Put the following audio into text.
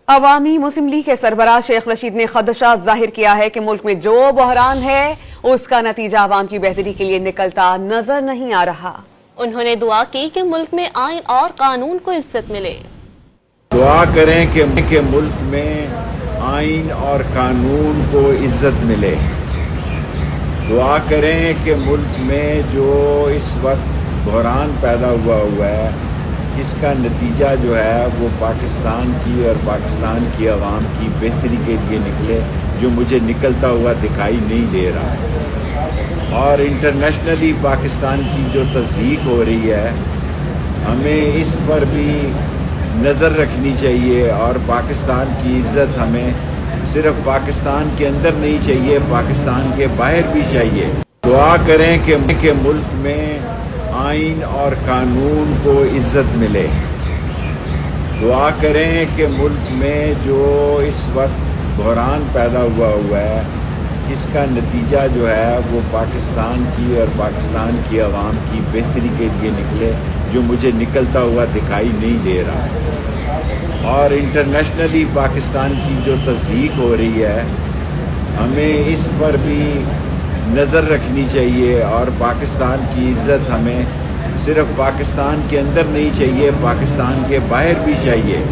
عوامی مسلم لیگ کے سربراہ شیخ رشید نے خدشہ ظاہر کیا ہے کہ ملک میں جو بحران ہے اس کا نتیجہ عوام کی بہتری کے لیے نکلتا نظر نہیں آ رہا۔ انہوں نے دعا کی کہ ملک میں آئین اور قانون کو عزت ملے۔ دعا کریں کہ ملک میں آئین اور قانون کو عزت ملے۔ دعا کریں کہ ملک میں جو اس وقت بحران پیدا ہوا ہے اس کا نتیجہ جو ہے وہ پاکستان کی اور پاکستان کی عوام کی بہتری کے لیے نکلے، جو مجھے نکلتا ہوا دکھائی نہیں دے رہا۔ اور انٹرنیشنلی پاکستان کی جو تصدیق ہو رہی ہے ہمیں اس پر بھی نظر رکھنی چاہیے، اور پاکستان کی عزت ہمیں صرف پاکستان کے اندر نہیں چاہیے، پاکستان کے باہر بھی چاہیے۔ دعا کریں کہ ملک میں آئین اور قانون کو عزت ملے۔ دعا کریں کہ ملک میں جو اس وقت بحران پیدا ہوا ہے اس کا نتیجہ جو ہے وہ پاکستان کی اور پاکستان کی عوام کی بہتری کے لیے نکلے، جو مجھے نکلتا ہوا دکھائی نہیں دے رہا۔ اور انٹرنیشنلی پاکستان کی جو تصدیق ہو رہی ہے ہمیں اس پر بھی نظر رکھنی چاہیے، اور پاکستان کی عزت ہمیں صرف پاکستان کے اندر نہیں چاہیے، پاکستان کے باہر بھی چاہیے۔